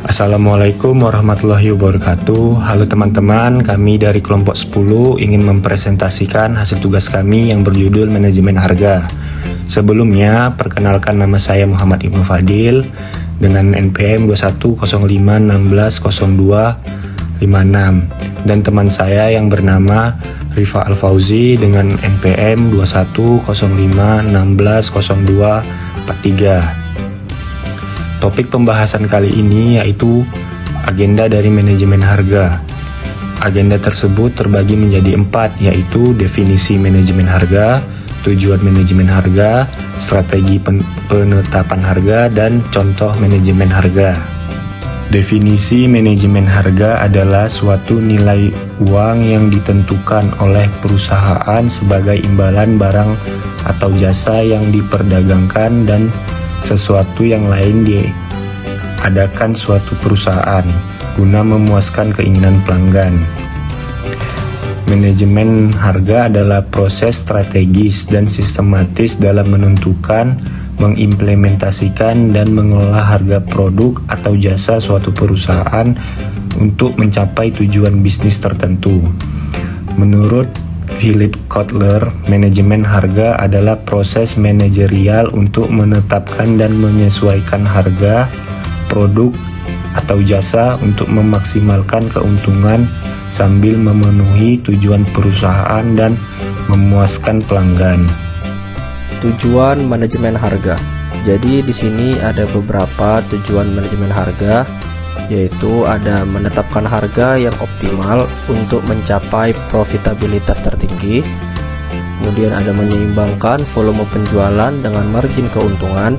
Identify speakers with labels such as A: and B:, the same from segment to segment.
A: Assalamualaikum warahmatullahi wabarakatuh. Halo teman-teman, kami dari kelompok 10 ingin mempresentasikan hasil tugas kami yang berjudul Manajemen Harga. Sebelumnya, perkenalkan nama saya Muhammad Ibnu Fadil dengan NPM 2105160256 dan teman saya yang bernama Rifa Al-Fauzi dengan NPM 2105160243. Topik pembahasan kali ini yaitu agenda dari manajemen harga. Agenda tersebut terbagi menjadi 4, yaitu definisi manajemen harga, tujuan manajemen harga, strategi penetapan harga, dan contoh manajemen harga. Definisi manajemen harga adalah suatu nilai uang yang ditentukan oleh perusahaan sebagai imbalan barang atau jasa yang diperdagangkan dan sesuatu yang lain diadakan suatu perusahaan guna memuaskan keinginan pelanggan. Manajemen harga adalah proses strategis dan sistematis dalam menentukan, mengimplementasikan, dan mengelola harga produk atau jasa suatu perusahaan untuk mencapai tujuan bisnis tertentu. Menurut Philip Kotler, manajemen harga adalah proses manajerial untuk menetapkan dan menyesuaikan harga produk atau jasa untuk memaksimalkan keuntungan sambil memenuhi tujuan perusahaan dan memuaskan pelanggan.
B: Tujuan manajemen harga. Jadi di sini ada beberapa tujuan manajemen harga, yaitu ada menetapkan harga yang optimal untuk mencapai profitabilitas tertinggi, kemudian ada menyeimbangkan volume penjualan dengan margin keuntungan,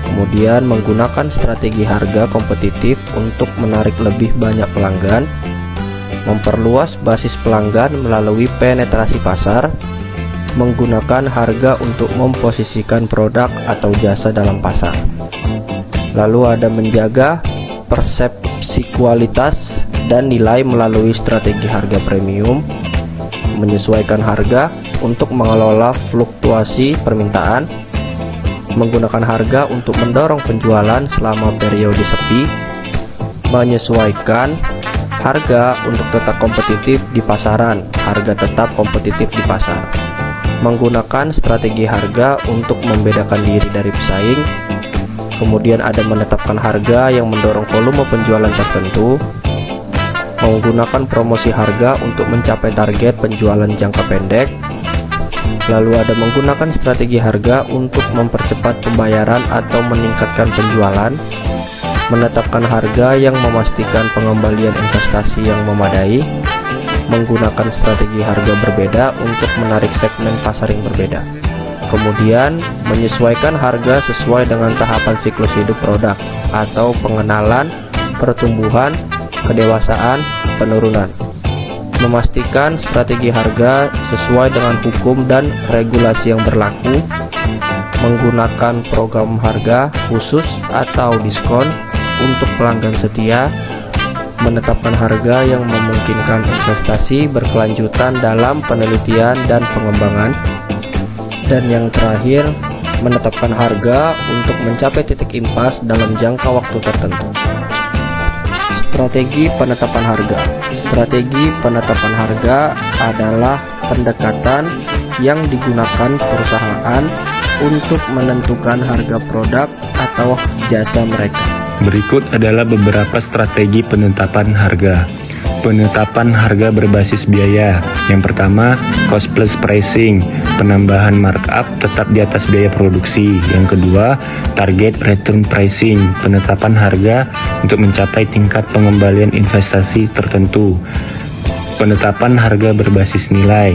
B: kemudian menggunakan strategi harga kompetitif untuk menarik lebih banyak pelanggan, memperluas basis pelanggan melalui penetrasi pasar, menggunakan harga untuk memposisikan produk atau jasa dalam pasar. Lalu ada menjaga persepsi kualitas dan nilai melalui strategi harga premium, menyesuaikan harga untuk mengelola fluktuasi permintaan, menggunakan harga untuk mendorong penjualan selama periode sepi, menyesuaikan harga untuk tetap kompetitif di pasaran, harga tetap kompetitif di pasar, menggunakan strategi harga untuk membedakan diri dari pesaing. Kemudian ada menetapkan harga yang mendorong volume penjualan tertentu, menggunakan promosi harga untuk mencapai target penjualan jangka pendek. Lalu ada menggunakan strategi harga untuk mempercepat pembayaran atau meningkatkan penjualan, menetapkan harga yang memastikan pengembalian investasi yang memadai, menggunakan strategi harga berbeda untuk menarik segmen pasar yang berbeda. Kemudian menyesuaikan harga sesuai dengan tahapan siklus hidup produk atau pengenalan, pertumbuhan, kedewasaan, penurunan. Memastikan strategi harga sesuai dengan hukum dan regulasi yang berlaku, menggunakan program harga khusus atau diskon untuk pelanggan setia, menetapkan harga yang memungkinkan investasi berkelanjutan dalam penelitian dan pengembangan. Dan yang terakhir, menetapkan harga untuk mencapai titik impas dalam jangka waktu tertentu. Strategi penetapan harga. Strategi penetapan harga adalah pendekatan yang digunakan perusahaan untuk menentukan harga produk atau jasa mereka.
A: Berikut adalah beberapa strategi penetapan harga. Penetapan harga berbasis biaya. Yang pertama, cost plus pricing, penambahan markup tetap di atas biaya produksi. Yang kedua, target return pricing, penetapan harga untuk mencapai tingkat pengembalian investasi tertentu. Penetapan harga berbasis nilai.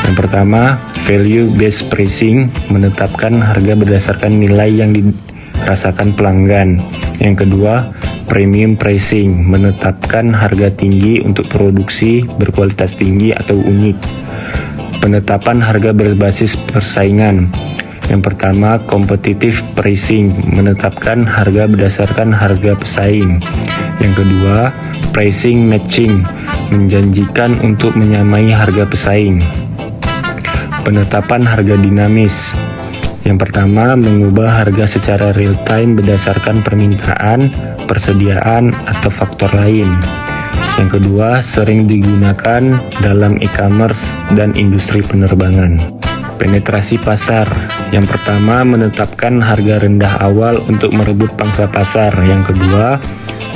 A: Yang pertama, value based pricing, menetapkan harga berdasarkan nilai yang dirasakan pelanggan. Yang kedua, premium pricing, menetapkan harga tinggi untuk produksi berkualitas tinggi atau unik. Penetapan harga berbasis persaingan. Yang pertama, competitive pricing, menetapkan harga berdasarkan harga pesaing. Yang kedua, pricing matching, menjanjikan untuk menyamai harga pesaing. Penetapan harga dinamis. Yang pertama, mengubah harga secara real time berdasarkan permintaan, persediaan, atau faktor lain. Yang kedua, sering digunakan dalam e-commerce dan industri penerbangan. Penetrasi pasar. Yang pertama, menetapkan harga rendah awal untuk merebut pangsa pasar. Yang kedua,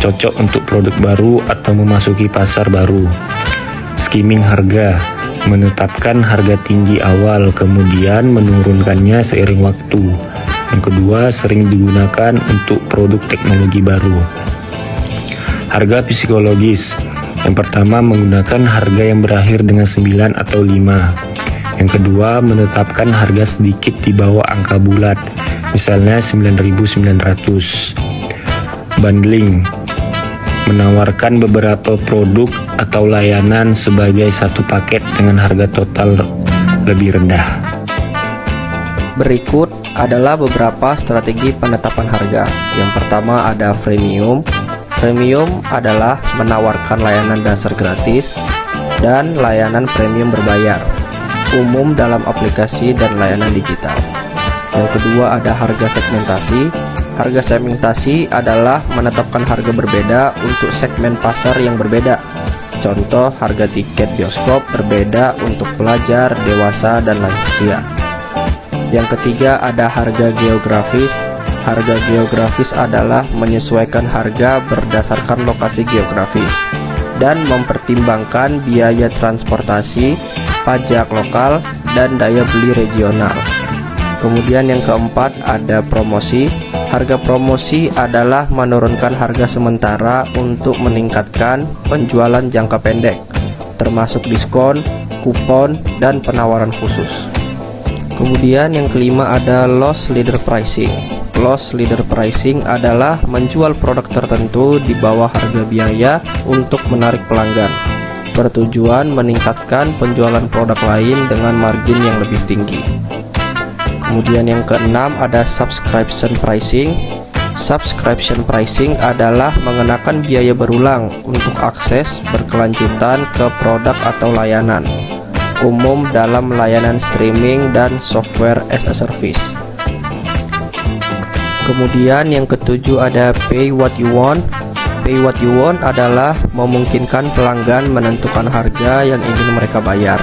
A: cocok untuk produk baru atau memasuki pasar baru. Skimming harga. Menetapkan harga tinggi awal, kemudian menurunkannya seiring waktu. Yang kedua, sering digunakan untuk produk teknologi baru. Harga psikologis. Yang pertama, menggunakan harga yang berakhir dengan 9 atau 5. Yang kedua, menetapkan harga sedikit di bawah angka bulat, misalnya 9.900. Bundling. Menawarkan beberapa produk atau layanan sebagai satu paket dengan harga total lebih rendah.
B: Berikut adalah beberapa strategi penetapan harga. Yang pertama ada freemium. Premium adalah menawarkan layanan dasar gratis dan layanan premium berbayar, umum dalam aplikasi dan layanan digital. Yang kedua ada harga segmentasi. Harga segmentasi adalah menetapkan harga berbeda untuk segmen pasar yang berbeda. Contoh, harga tiket bioskop berbeda untuk pelajar, dewasa, dan lansia. Yang ketiga ada harga geografis. Harga geografis adalah menyesuaikan harga berdasarkan lokasi geografis dan mempertimbangkan biaya transportasi, pajak lokal, dan daya beli regional. Kemudian yang keempat ada promosi. Harga promosi adalah menurunkan harga sementara untuk meningkatkan penjualan jangka pendek, termasuk diskon, kupon, dan penawaran khusus. Kemudian yang kelima ada loss leader pricing. Loss leader pricing adalah menjual produk tertentu di bawah harga biaya untuk menarik pelanggan, bertujuan meningkatkan penjualan produk lain dengan margin yang lebih tinggi. Kemudian yang keenam ada subscription pricing. Subscription pricing adalah mengenakan biaya berulang untuk akses berkelanjutan ke produk atau layanan, umum dalam layanan streaming dan software as a service. Kemudian yang ketujuh ada pay what you want. Pay what you want adalah memungkinkan pelanggan menentukan harga yang ingin mereka bayar.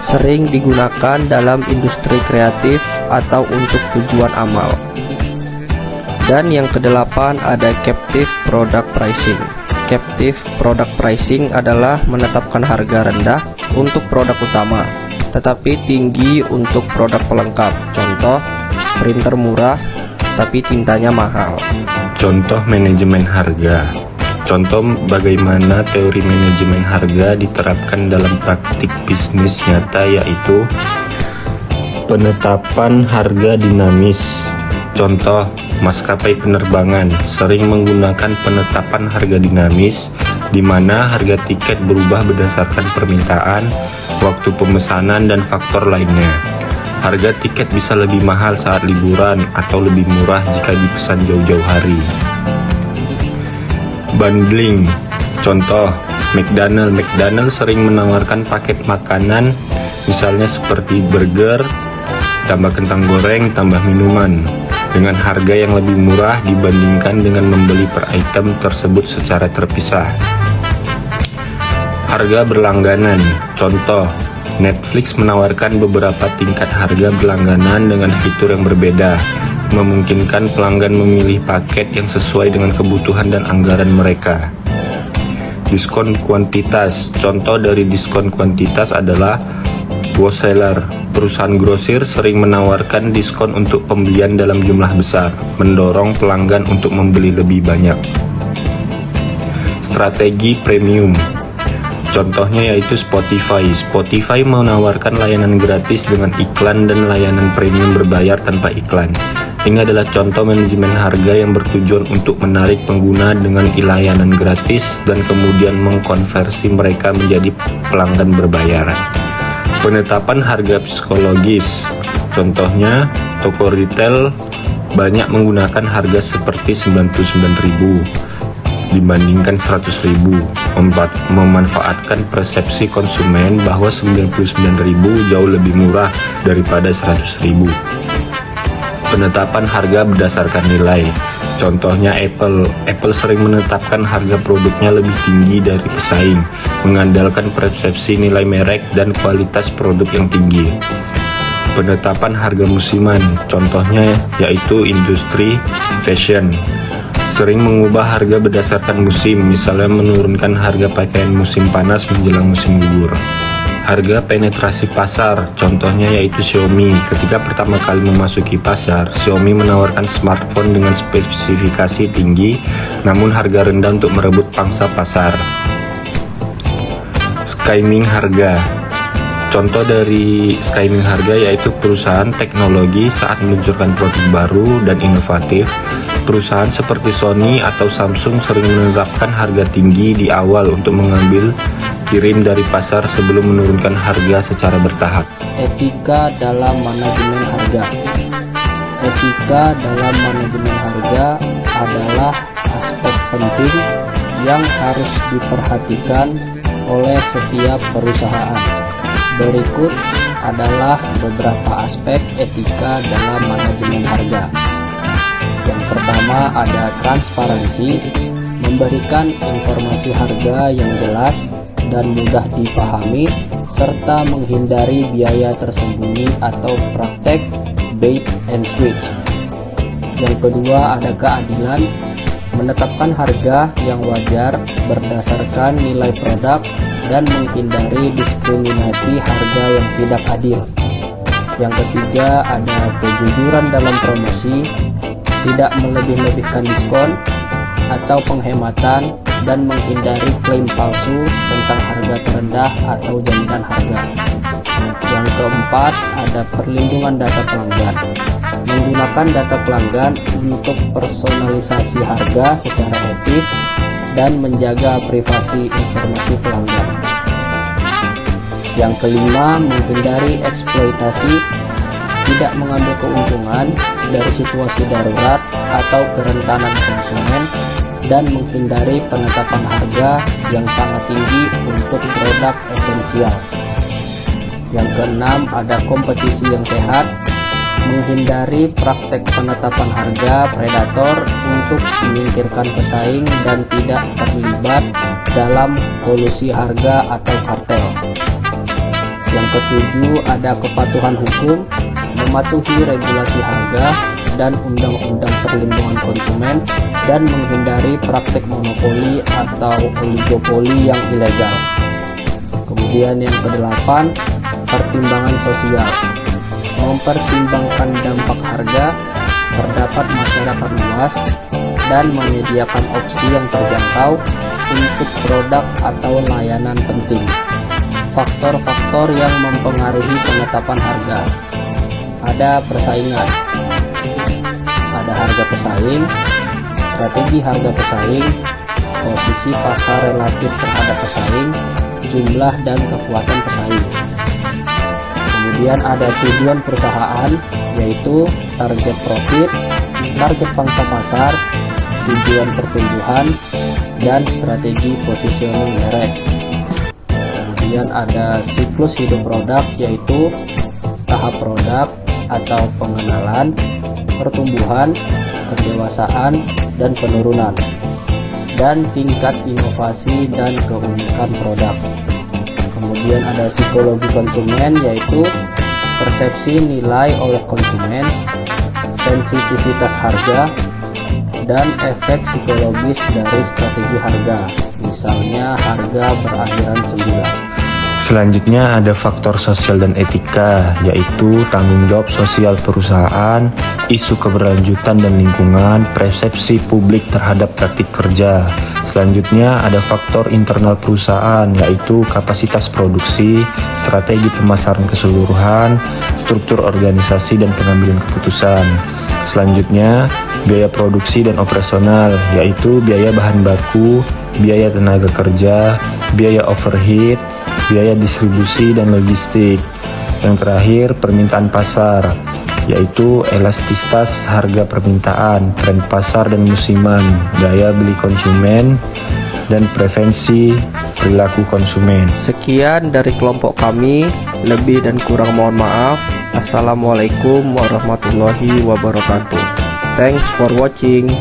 B: Sering digunakan dalam industri kreatif atau untuk tujuan amal. Dan yang kedelapan ada captive product pricing. Captive product pricing adalah menetapkan harga rendah untuk produk utama, tetapi tinggi untuk produk pelengkap. Contoh, printer murah tapi tintanya mahal.
A: Contoh manajemen harga. Contoh bagaimana teori manajemen harga diterapkan dalam praktik bisnis nyata, yaitu penetapan harga dinamis. Contoh, maskapai penerbangan sering menggunakan penetapan harga dinamis, di mana harga tiket berubah berdasarkan permintaan, waktu pemesanan, dan faktor lainnya. Harga tiket bisa lebih mahal saat liburan atau lebih murah jika dipesan jauh-jauh hari. Bundling. Contoh, McDonald's sering menawarkan paket makanan, misalnya seperti burger, tambah kentang goreng, tambah minuman, dengan harga yang lebih murah dibandingkan dengan membeli per item tersebut secara terpisah. Harga berlangganan. Contoh, Netflix menawarkan beberapa tingkat harga berlangganan dengan fitur yang berbeda, memungkinkan pelanggan memilih paket yang sesuai dengan kebutuhan dan anggaran mereka. Diskon kuantitas. Contoh dari diskon kuantitas adalah wholesaler. Perusahaan grosir sering menawarkan diskon untuk pembelian dalam jumlah besar, mendorong pelanggan untuk membeli lebih banyak. Strategi premium. Contohnya yaitu Spotify. Spotify menawarkan layanan gratis dengan iklan dan layanan premium berbayar tanpa iklan. Ini adalah contoh manajemen harga yang bertujuan untuk menarik pengguna dengan layanan gratis dan kemudian mengkonversi mereka menjadi pelanggan berbayar. Penetapan harga psikologis. Contohnya, toko retail banyak menggunakan harga seperti 99.000 dibandingkan 100.000, memanfaatkan persepsi konsumen bahwa 99.000 jauh lebih murah daripada 100.000. Penetapan harga berdasarkan nilai. Contohnya Apple. Apple sering menetapkan harga produknya lebih tinggi dari pesaing, mengandalkan persepsi nilai merek dan kualitas produk yang tinggi. Penetapan harga musiman. Contohnya yaitu industri fashion. Sering mengubah harga berdasarkan musim, misalnya menurunkan harga pakaian musim panas menjelang musim gugur. Harga penetrasi pasar, contohnya yaitu Xiaomi. Ketika pertama kali memasuki pasar, Xiaomi menawarkan smartphone dengan spesifikasi tinggi, namun harga rendah untuk merebut pangsa pasar. Skimming harga. Contoh dari skimming harga yaitu perusahaan teknologi saat meluncurkan produk baru dan inovatif. Perusahaan seperti Sony atau Samsung sering menetapkan harga tinggi di awal untuk mengambil kirim dari pasar sebelum menurunkan harga secara bertahap.
B: Etika dalam manajemen harga. Etika dalam manajemen harga adalah aspek penting yang harus diperhatikan oleh setiap perusahaan. Berikut adalah beberapa aspek etika dalam manajemen harga. Yang pertama ada transparansi, memberikan informasi harga yang jelas dan mudah dipahami, serta menghindari biaya tersembunyi atau praktek bait and switch. Yang kedua ada keadilan, menetapkan harga yang wajar berdasarkan nilai produk dan menghindari diskriminasi harga yang tidak adil. Yang ketiga ada kejujuran dalam promosi, tidak melebih-lebihkan diskon atau penghematan dan menghindari klaim palsu tentang harga terendah atau jaminan harga. Yang keempat ada perlindungan data pelanggan, menggunakan data pelanggan untuk personalisasi harga secara etis dan menjaga privasi informasi pelanggan. Yang kelima, menghindari eksploitasi, tidak mengambil keuntungan dari situasi darurat atau kerentanan konsumen, dan menghindari penetapan harga yang sangat tinggi untuk produk esensial. Yang keenam ada kompetisi yang sehat, menghindari praktek penetapan harga predator untuk menyingkirkan pesaing dan tidak terlibat dalam kolusi harga atau kartel. Yang ketujuh ada kepatuhan hukum, mematuhi regulasi harga dan undang-undang perlindungan konsumen dan menghindari praktek monopoli atau oligopoli yang ilegal. Kemudian yang kedelapan, pertimbangan sosial, mempertimbangkan dampak harga terdapat masyarakat luas dan menyediakan opsi yang terjangkau untuk produk atau layanan penting. Faktor-faktor yang mempengaruhi penetapan harga. Ada persaingan, ada harga pesaing, strategi harga pesaing, posisi pasar relatif terhadap pesaing, jumlah dan kekuatan pesaing. Kemudian ada tujuan perusahaan, yaitu target profit, target pangsa pasar, tujuan pertumbuhan, dan strategi positioning merek. Kemudian ada siklus hidup produk, yaitu tahap produk atau pengenalan, pertumbuhan, kedewasaan, dan penurunan, dan tingkat inovasi dan keunikan produk. Kemudian ada psikologi konsumen, yaitu persepsi nilai oleh konsumen, sensitivitas harga, dan efek psikologis dari strategi harga, misalnya harga berakhiran 9.
A: Selanjutnya ada faktor sosial dan etika, yaitu tanggung jawab sosial perusahaan, isu keberlanjutan dan lingkungan, persepsi publik terhadap praktik kerja. Selanjutnya ada faktor internal perusahaan, yaitu kapasitas produksi, strategi pemasaran keseluruhan, struktur organisasi dan pengambilan keputusan. Selanjutnya biaya produksi dan operasional, yaitu biaya bahan baku, biaya tenaga kerja, biaya overhead, biaya distribusi dan logistik. Yang terakhir permintaan pasar, yaitu elastisitas harga permintaan, tren pasar dan musiman, daya beli konsumen, dan preferensi perilaku konsumen.
B: Sekian dari kelompok kami, lebih dan kurang mohon maaf. Assalamualaikum warahmatullahi wabarakatuh. Thanks for watching.